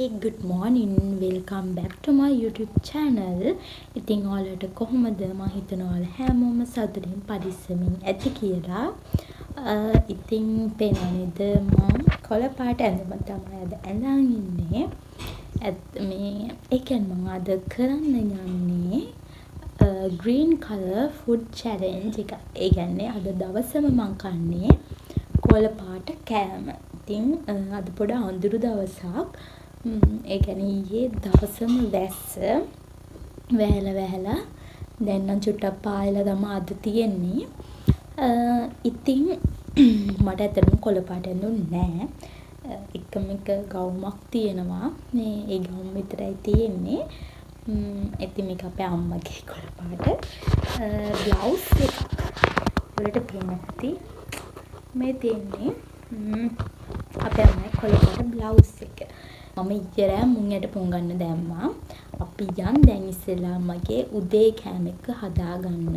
good morning. Welcome back to my YouTube channel. ඉතින් ඔයාලට කොහොමද? මම හිතනවා ඔයාලා හැමෝම සතුටින් පරිස්සමින් ඇති කියලා. ඉතින් පේනවද මම කොළ පාට ඇඳුම තමයි අද ඇඳන් ඉන්නේ. මේ ඒ කියන්නේ මම අද කරන්න යන්නේ green color food challenge එක. ඒ කියන්නේ අද දවසම මම කන්නේ කොළ පාට කෑම. ඉතින් අද පොඩ අඳුරු දවසක්. ඒ කියන්නේ ඊයේ දවසම වැස්ස වැහැලා දැන් නම් චුට්ටක් පායලා තමයි අද තියෙන්නේ. ඉතින් මට ඇත්තටම කොළ පාට ඇඳුන්නේ නැහැ. එකම එක ගවුමක් තියෙනවා. මේ ඒ ගවුම විතරයි තියෙන්නේ. ඉතින් මේක අපේ අම්මගේ කොළ පාට බ්ලවුස් එකක්. වලට පේන්නේ නැති මේ තියෙන්නේ අපේ අම්මගේ කොළ පාට බ්ලවුස් එක. මම ඊයේ මුං යට පොංගන්න දැම්මා. අපි යන් දැන් ඉස්සෙල්ලා මගේ උදේ කෑම එක හදාගන්න.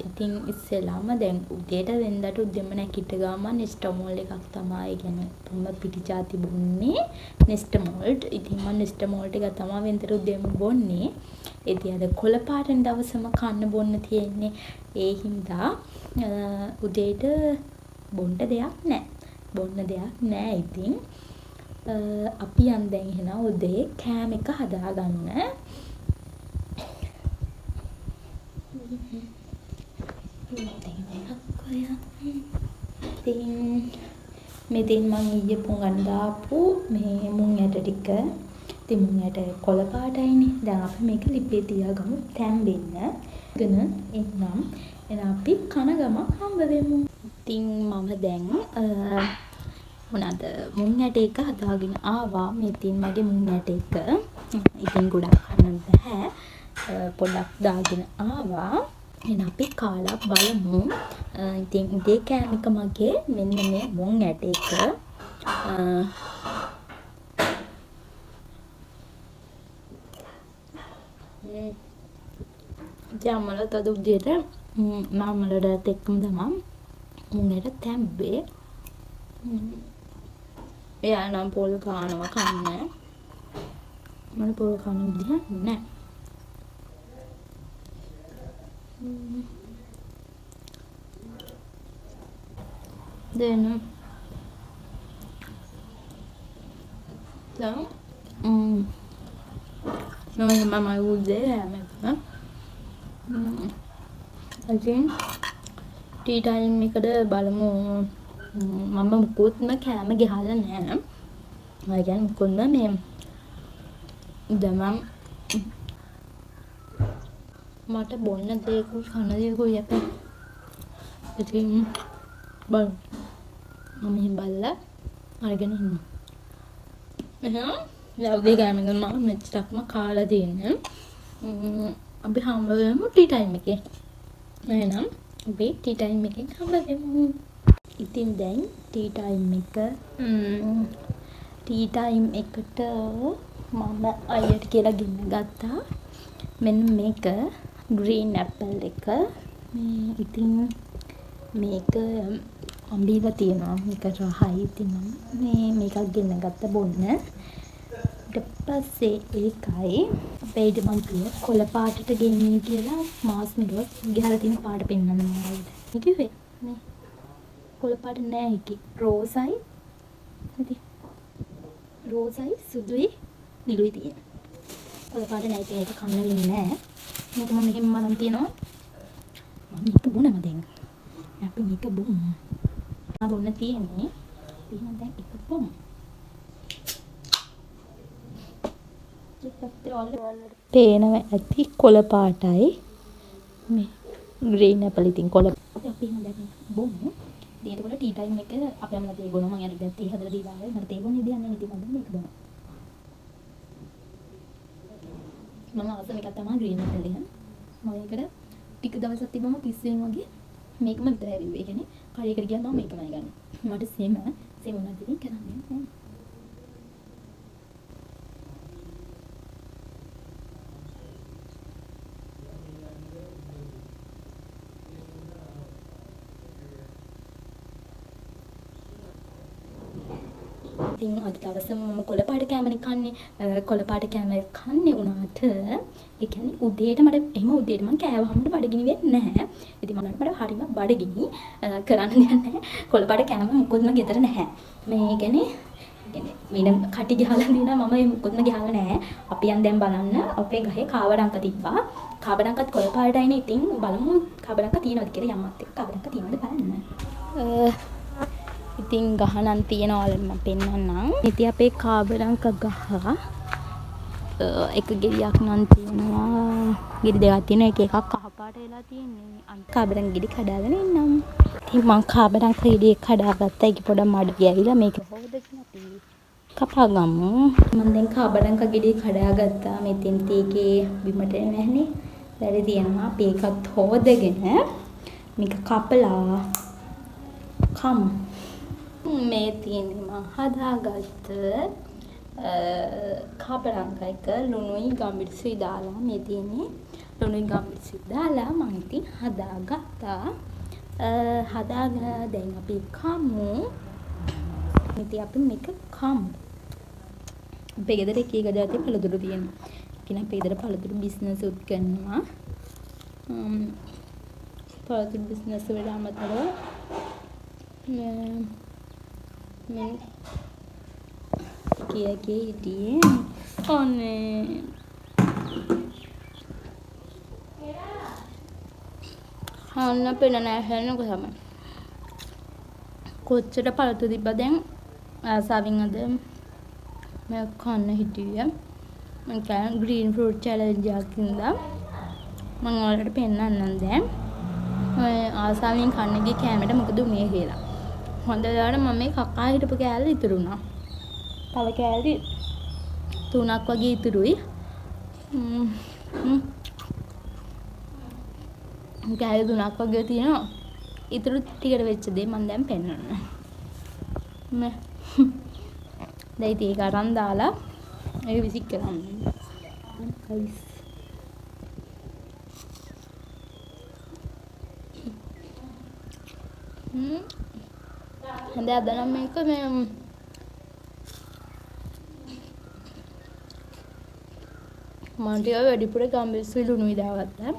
ඉතින් ඉස්සෙල්ලාම දැන් උදේට වෙන්දට උදේම නැගිට ගමන් නෙස්ටමෝල් එකක් තමයි. ඒ කියන්නේ මම පිටිචා තිබුණේ නෙස්ටමෝල්ට්. ඉතින් මම නෙස්ටමෝල්ට් එක තමයි වෙන්දට උදේම බොන්නේ. ඉතින් අද කොළ පාටෙන් දවසම කන්න බොන්න තියෙන්නේ. ඒ හින්දා උදේට බොන්න දෙයක් නැහැ. ඉතින් අපි යන් දැන් එහෙනම් උදේ කෑම එක හදාගන්න. මෙතෙන් මම ඊයේ පොඟන්න දාපු මේ මුං යට ටික. ඉතින් මුං යට කොළ පාටයිනේ. දැන් අපි මේක ලිපේ තියාගමු තැම්බෙන්න. එනම් අපි කන ගමන් හම්බ වෙමු. ඉතින් මම දැන් මොනවාද මුං යට එක හදාගෙන ආවා. මේ තින් මගේ මුං යට එක. ඉතින් ගොඩක් කන්න බෑ. පොඩක් දාගෙන ආවා. එහෙනම් අපි කාලා බලමු. ඉතින් උදේ කෑම එක මගේ මෙන්න මේ මුං යට එක. ජාමල තද උදේට මාමලට එක්කම තමයි මුං යට තැම්බේ. එයා නම් පොල් කානවා කන්නේ. මම පොල් කන විදිහ නෑ. දැන් මම උදේ හැමෙන්න අදින් ටී ටයිම් එකට බලමු. මම මුකුත්ම කෑම ගහලා නැහැ. ඒ කියන්නේ මුකුත්ම මේ දමම් මට බොන්න දෙයක්වත් කන දෙයක්වත් යපේ. ඉතින් බල මම එහෙන් බලලා අරගෙන ඉන්නවා. එහෙනම් ලව්වේ කෑම එක මම මෙච්චරක්ම කාලා තියෙන්නේ. අපි හම්බ වෙමු ටී ටයිම් එකේ. එහෙනම් අපි ටී ටයිම් එකෙන් හම්බ වෙමු. ඉතින් දැන් ටී ටයිම් එකට මම අයියට කියලා ගෙන්න ගත්තා. මෙන්න මේක ග්‍රීන් ඇපල් එක. මේ ඉතින් මේක අඹීලා තියෙනවා. මේක රහයි. ඉතින් මම මේකක් ගෙන්න ගත්ත බොන්න. ඊට පස්සේ ඒකයි අපේ ඉදමන්තිය කොළ පාටට ගෙන්නේ කියලා මාස් මිලුවක් ගහලා තියෙන පාට පෙන්වන්න මම කිව්වේ. මේ කොළ පාට නෑ එකේ. රෝසයි. ඉතින් රෝසයි සුදුයි නිලුයි තියෙන. කොළ පාට නෑ ඒක කන්න වෙන්නේ නෑ. මේක මම මෙහෙම මනම් තියනවා. මම මේක බොනම දැන්. අපි මේක බොමු. බොන්න තියෙන්නේ. එහෙනම් දැන් එක බොමු. පේනව ඇති කොළ පාටයි. මේ ග්‍රීන් ඇපල් ඉතින් කොළ අපි එහෙනම් දැන් බොමු. ඉතින් ඒකට ටී ටයිම් එක අපි අම්මලා තේ බොනවා. මම යන්නේ දැන් තේ හදලා දීලා ආවේ. මට තේ බොන්න ඉදියන්නේ ඉතින් මම මේක බොනවා. මම අවසන් එකක් තමයි ග්‍රීන් ඇපල් එක. මම ඒකට ටික දවසක් තිබ්බම පිස්සෙන් වගේ මේකම විතරයි ඇවිල්ලා. ඒ කියන්නේ කඩේකට ගියාම මම මේකමයි ගන්නේ. මට සෙම උනත් ඉතින් කරන්නේ නැහැ. ඉතින් අද දවසම මම කොළපාට කෑමනේ කන්නේ. කොළපාට කෑම කන්නේ වුණාට ඒ කියන්නේ උදේට මට එහෙම උදේට මම කෑවහම බඩගිනි වෙන්නේ නැහැ. ඉතින් මට හරිම බඩගිනි කරන්න දෙයක් නැහැ. කොළපාට කෑම මොකොත්ම ගෙදර නැහැ. මේ කියන්නේ වෙන කටි ගහලා දිනා මම මොකොත්ම ගහලා නැහැ. අපි යන් දැන් බලන්න අපේ ගහේ කාවඩංක තිබ්බා. කාවඩංකත් කොළපාටයිනේ. ඉතින් බලමු කාවඩංක තියෙනවද කියලා යම්මත් එක්ක කාවඩංක තියෙනවද බලන්න. ඉතින් ගහ නම් තියනවල මම පෙන්නන්නම්. ඉතින් අපේ කාබරංක ගහ එක ගෙඩියක් නම් තියෙනවා. ගෙඩි දෙකක් තියෙනවා. එක එකක් කහ පාට වෙලා තියෙන්නේ. අනිත් කාබරංක ගෙඩි කඩාගෙන ඉන්නම්. ඉතින් මම කාබරංක ගෙඩි කඩාගත්තා. ඒක පොඩක් මඩ ගියවිලා මේක හොදගෙන අපි කපා ගමු. මම දැන් කාබරංක ගෙඩි කඩාගත්තා. මෙතෙන් තීකේ බිමට නැහනේ. වැඩි තියෙනවා. අපි ඒකත් හොදගෙන මේක කපලා කම් මේ තියෙන්නේ මම හදාගත්ත කාබරංක එක ලුණුයි ගම්මිරිසුයි දාලා මේ තියෙන්නේ ලුණුයි ගම්මිරිසුයි දාලා මම ඉතින් හදාගත්තා. හදාගෙන දැන් අපි කමු. ඉතින් අපි මේක කමු. අපේ ගෙදර එක ගඩාතේ පළතුරු තියෙනවා. කිනා අපේ ගෙදර පළතුරු බිස්නස් උත් කරනවා. පළතුරු බිස්නස් වලට අමතරව මේ කියකේ හිටියේ ඔන්නේ අන්න පෙන නැහැ නේද තමයි කොච්චර පළතුරු තිබ්බද දැන් ආසාවෙන් අද මම කන්න හිටියේ මම කන ග්‍රීන් ෆෘට් චැලෙන්ජ් එකක් ඉඳලා මම ඔයාලට පෙන්නන්නම් දැන් ඔය ආසාවෙන් කන්න ගිය කැමරට මොකද උනේ කියලා හොඳට මම මේ කකා හිටපු කෑල්ල ඉතුරු වුණා. තව කෑලි 3ක් වගේ ඉතුරුයි. කෑලි 3ක් වගේ තියෙනවා. ඉතුරු ටිකට වෙච්ච දේ මම දැන් පෙන්නන්න. මේ දැන් ඒක අරන් දාලා ඒක විසික් කරන්න. ගයිස් හඳ අද නම් මේක මේ මම ටික වැඩිපුර ගම්බිරිසුයි ලුණුයි දාගත්තා.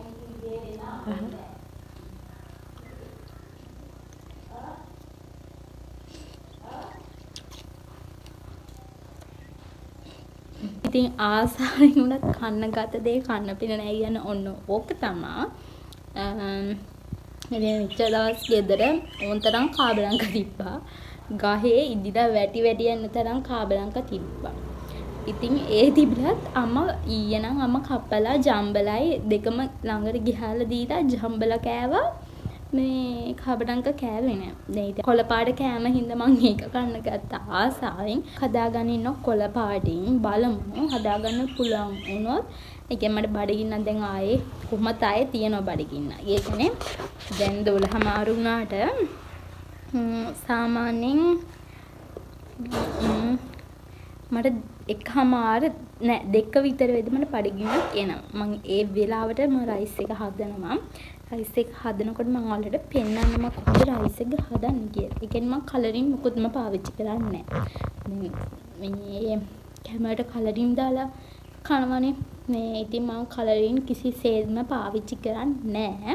ඉතින් ආසාවෙන් උනත් කන්න ගත දේ කන්න පින නැහැ කියන ඔන්න ඕක තමයි. මේ මෙච්චර දවස් ගෙදර ඕන්තරම් කාබරංක තිබ්බා. ගහේ ඉදිලා වැටි යන තරම් කාබරංක තිබ්බා. ඉතින් ඒ තිබ්බත් අම්මා ඊයේ නම් අම්මා කපලා ජම්බලයි දෙකම ළඟට ගිහලා දීලා ජම්බල කෑවා. මේ කාබරංක කෑවේ නෑ. දැන් ඉතින් කොළපාට කෑම හින්දා මම ඒක කන්න ගත්තා ආසාවෙන්. හදාගෙන ඉන්න කොළපාටින් බලමු හදාගන්න පුළුවන් වුණොත්. ඒකෙන් මට බඩගින්න දැන් ආයේ කොහොමද ආයේ තියෙනවා බඩගින්න. ඒ කියන්නේ දැන් 12 මාරු වුණාට සාමාන්‍යයෙන් මට එකමාර නෑ දෙක විතර වෙද්දි මට බඩගින්නක් එනවා. මම ඒ වෙලාවට මම රයිස් එක හදනවා. රයිස් එක හදනකොට මම ඔයාලට පෙන්නන්න මම කොහොමද රයිස් එක හදන්නේ කියලා. ඒ කියන්නේ මම කලරින් මුකුත්ම පාවිච්චි කරන්නේ නෑ. මේ කැමරට කලරින් දාලා කනවනේ. මේ ඉතින් මම කලරින් කිසිසේත්ම පාවිච්චි කරන්නේ නෑ.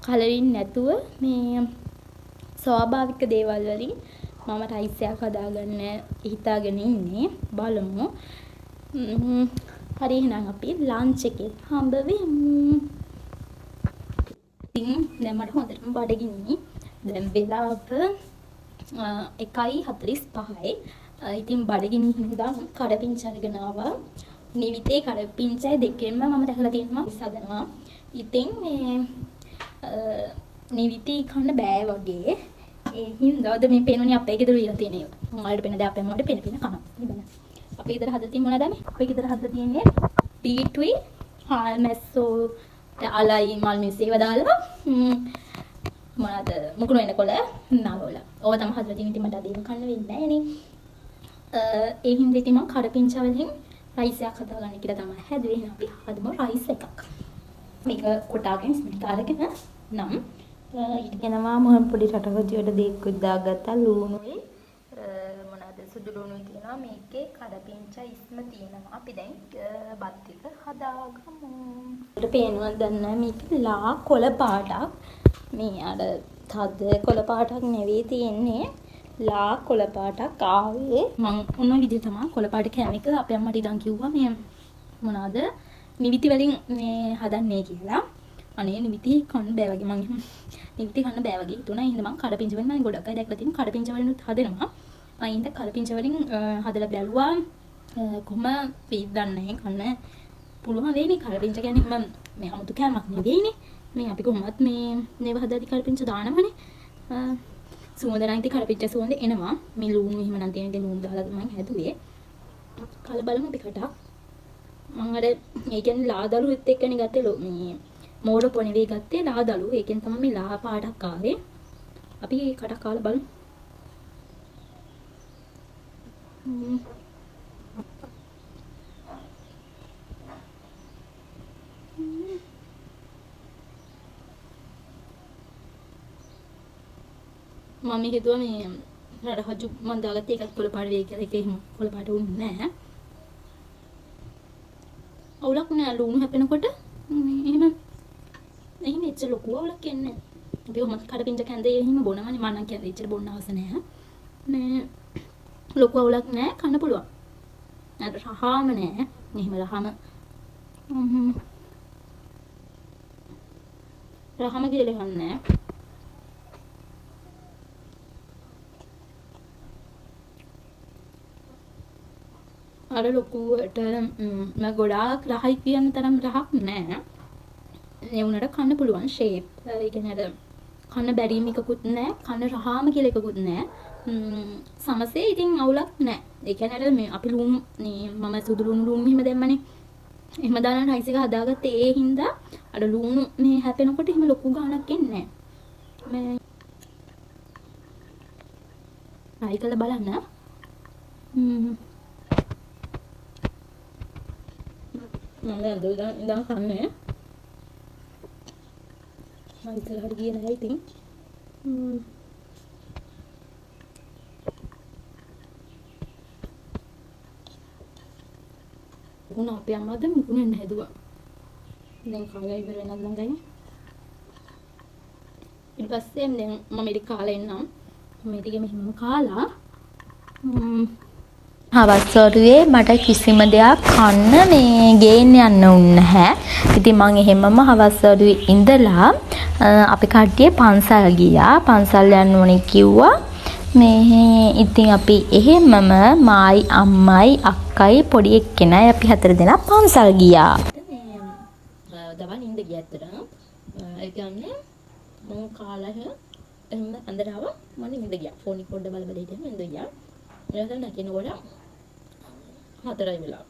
කලරින් නැතුව මේ ස්වාභාවික දේවල් වලින් මම රයිස් එකක් හදාගන්න හිතාගෙන ඉන්නේ. බලමු. හරි එහෙනම් අපි ලන්ච් එකේ හම්බ වෙමු. ඉතින් දැන් මට හොඳටම බඩගිනි. දැන් වෙලාව 1:45යි. ඉතින් බඩගිනි හින්දා කඩපිංච අරගෙන ආවා. නිවිතේ කඩපිංචයි දෙකෙන්ම මම දැකලා තියෙනවා ඉස්සදනවා. ඉතින් මේ නිවිතේ කන්න බෑ වගේ. ඒ හින්දාද මේ පේනුනේ අපේ ගෙදර ඉලා තියෙන ඒවා. මම ඔයාලට පෙන්න දැන් අපේ මොකට පෙන්න කනවා. ඉතින් අපේ ගෙදර හදලා තියෙන්නේ මොනවද මේ? අපේ ගෙදර හදලා තියෙන්නේ බීට්රුයි, හාල් මැස්සෝ, අලයි මල් මිස් ඒවා දාලා මොනවද මුකුණු වෙනකොල නවල. ඕවා තමයි හදලා තියෙන්නේ. ඉතින් මට අද ඒක කන්න වෙන්නේ නැහැ නේ. ඒ හින්දා ඉතින් මම කඩපිංච වලින් රයිස් එකක් හදාගන්න කියලා තමයි හැදුවේ. එහෙනම් අපි හදමු රයිස් එකක්. මේක කොටාගෙන ස්මිට අරගෙන නම් ඊට කියනවා මොහොන් පොඩි රටවදියට දෙයක් දාගත්තා ලුණුයි මොනවාද සුදු ලුණුයි තියෙනවා. මේකේ කඩපිංචා ඉස්ම තියෙනවා. අපි දැන් බත් එක හදාගමු. අපිට පේනවද දන්නේ මේක ලා කොළ පාටක්. මේ අර තද කොළ පාටක් නෙවෙයි තියෙන්නේ. ලා කොළ පාටක් ආවේ. මම මොන විදිහ තමයි කොළ පාට කෑම එක අපේ අම්මට ඉදන් කිව්වා මේ මොනවාද නිවිති වලින් මේ හදන්නේ කියලා. අනේ නිවිති කන්න බෑ වගේ මං නිවිති කන්න බෑ වගේ හිතුණා. එහෙනම් මං කඩපිංචා වලින් මම ගොඩක් අය දැක්ලා තියෙන කඩපිංචා වලිනුත් හදනවා. මම ඉතින් කඩපිංචා වලින් හදලා බැලුවා. කොහොම වේද දන්නේ කන්න පුළුවන් වෙන්නේ. කඩපිංචා කියන්නේ මම මේ 아무තු කෑමක් නෙවෙයිනේ. මේ අපි කොහොමත් මේ නේව හදාදී කඩපිංචා දානවනේ. සුවඳ නම් ඉතින් කඩපිංචා සුවඳ එනවා. මේ ලුණු එහෙම නම් තියෙන ඉතින් ලුණු දාලා මම හැදුවේ. කල බලමු අපි කටක්. මම අර ඒ කියන්නේ ලාදලුත් එක්කනේ ගත්තේ මේ මෝඩ පොණිවේ ගත්තේ ලාදලු. ඒකෙන් තමයි මේ ලා පාටක් ආවේ. අපි කටක් කාලා බලමු. මම හිතුවා මේ රහජු මන් දාගත්තේ එකක් කොළ පාට වෙයි කියලා. ඒක එහෙම කොළ පාට වුණේ නැහැ. අවුලක් නෑ ලුණු හැපෙනකොට එහෙම එච්චර ලොකු අවුලක් එන්නේ නැහැ. අපි කොහොමද කඩපිංචා කැන්දේ එහෙම බොනවනේ. මම නම් කියන්නේ එච්චර බොන්න අවශ්‍ය නැහැ. මේ ලොකු අවුලක් නෑ කන්න පුළුවන්. අර රහාම නෑ. එහෙම රහම කියලා ගන්න නෑ. අර ලොකුවට මම ගොඩාක් රහයි කියන තරම් රහක් නෑ. ඒ උනට කන්න පුළුවන් ෂේප්. ඒ කියන්නේ අර කන්න බැරිම එකකුත් නෑ. කන්න රහාම කියලා එකකුත් නෑ. සමසේ ඉතින් අවුලක් නෑ. ඒ කියන්නේ අර මේ අපි ලුණු මේ මම සුදු ලුණු එහෙම දැම්මනේ. එහෙම දාලා රයිස් එක හදාගත්තේ ඒ හින්දා අර ලුණු මේ හැපෙනකොට එහෙම ලොකු ගාණක් එන්නේ නෑ. මේ ආයි කළා බලන්න. මම දැන් ඉඳන් කන්නේ. මම ඉතලට ගියේ නැහැ ඉතින්. උනා අපේ අම්මද මුකුණෙන් හැදුවා. දැන් කාලා ඉවර වෙනද ළඟයි. ඊට පස්සේ දැන් මම ඉතින් කාලා එන්නම්. මේ ටික මෙහෙම කාලා හවස් වරුවේ මට කිසිම දෙයක් කන්න මේ ගේන්න යන්න උන්නේ නැහැ. ඉතින් මම එහෙමම හවස් වරුවේ ඉඳලා අපි කට්ටිය පන්සල් ගියා. පන්සල් යන්න ඕනේ කිව්වා. මේ ඉතින් අපි එහෙමම මායි අම්මයි අක්කයි පොඩි එක්කෙනයි අපි 4 දෙනා පන්සල් ගියා. දවල් ඉඳ ගියා අතට. ඒ කියන්නේ මම කාලා එහෙම අnder ආවා මම ඉඳ ගියා. ෆෝන් එක පොඩ්ඩ බල බල හිටියම ඉඳ ගියා. ඊට නැකිනකොට 4යි වෙලා.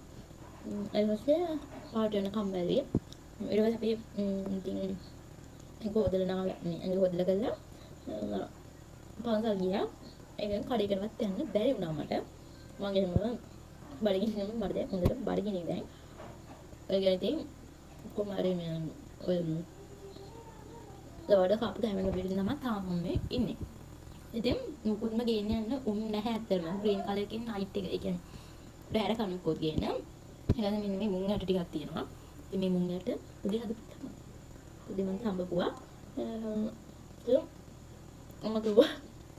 ඊට පස්සේ පාට වෙන කම්බැලි. ඊට පස්සේ අපි ඉතින් ඒක හොදලා ඒක හොදලා ගල්ලා පන්සල් ගියා. ඒක කඩේකටවත් යන්න බැරි වුණා මට. මම එහෙම බඩගිනින් මට දැන් හොඳට බඩගිනින් දැන්. ඒ කියන්නේ ඉතින් කොමාරේ මම ඔය දවඩ කාපු ගෑමක පිටින් තමයි තාම මේ ඉන්නේ. ඉතින් මුකුත්ම ගේන්න යන්න උන් නැහැ ඇත්තටම. ග්‍රීන් කලර් එකකින් නයිට් එක. ඒ කියන්නේ රෑට කනුකොත් ගේන්න. ඊළඟ මෙන්න මේ මුං යට ටිකක් තියෙනවා. ඉතින් මේ මුං යට උදේ හදපු තමයි. උදේ මම හම්බුවා. මම කිව්වා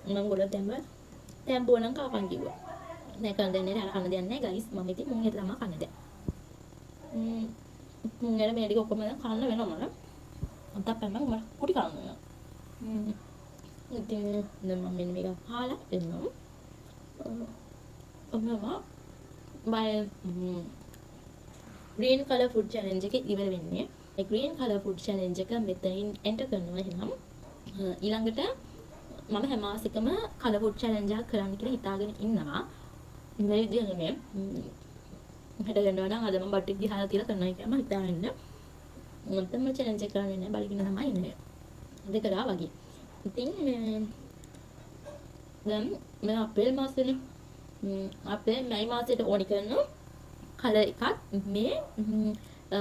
මම ගොඩක් තැම්බුව නම් කාපන් කිව්වා. නෑ කන්න දෙන්නේ නැහැ කන්න දෙන්නේ නැහැ ගයිස්. මම ඉතින් මුං යට තමයි කන්නේ දැන්. මුං යට මේ ටික ඔක්කොම දැන් කන්න වෙනවා මට. අන්තක් පැම්ම මට කුටි කන්න වෙනවා. ඉතින් දැන් මම මෙන්න මේක කාලා එන්නම්. green color food challenge එක ඉවර වෙන්නේ. ඒ green color food challenge එක මෙතනින් එන්ටර් කරනවා එහෙනම් ඊළඟට මම හැම මාසෙකම color food challenge එකක් කරන්න කියලා හිතාගෙන ඉන්නවා. මේ විදිහට නෙමෙයි. හෙට ගන්නවා නම් අද මම බට්ටි දිහා තියලා කරනවා කියලා මම හිතාගෙන ඉන්නේ. මොකටම challenge එක කරන්නේ නැහැ බලකින තමයි ඉන්නේ. දෙක කරා වගේ. ඉතින් දැන් මම අප්‍රේල් මාසෙනේ අපේ මයි මාසෙට ඕනි කරන කලර් එකක් මේ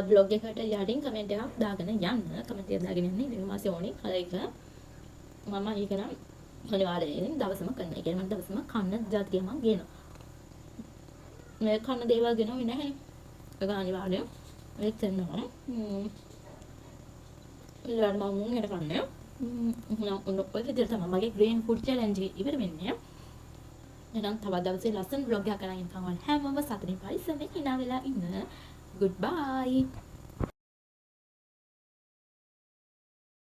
බ්ලොග් එකට යටින් කමෙන්ට් එකක් දාගෙන යන්න. කමෙන්ට් එක දාගෙන යන්න මේ මාසේ ඕනි කලර් එක මම ඒක නම් අනිවාර්යයෙන් දවසම කරනවා. ඒ කියන්නේ මම දවසම කන්න જાතිය මම ගේනවා. මේ කන දේවල් ගෙනුවේ නැහැ. ඒක අනිවාර්යයෙන් වෙච්චනවා. ඊළඟ මම මුන් හෙට කන්නේ. ඔය විදිහට තමයි මගේ green food challenge එක ඉවර වෙන්නේ. එහෙනම් තවත් දවසේ ලස්සන vlog එකක් කරගෙන ඉන්න හැමෝම සතුටින් පරිස්සමෙන් hina වෙලා ඉන්න. Goodbye.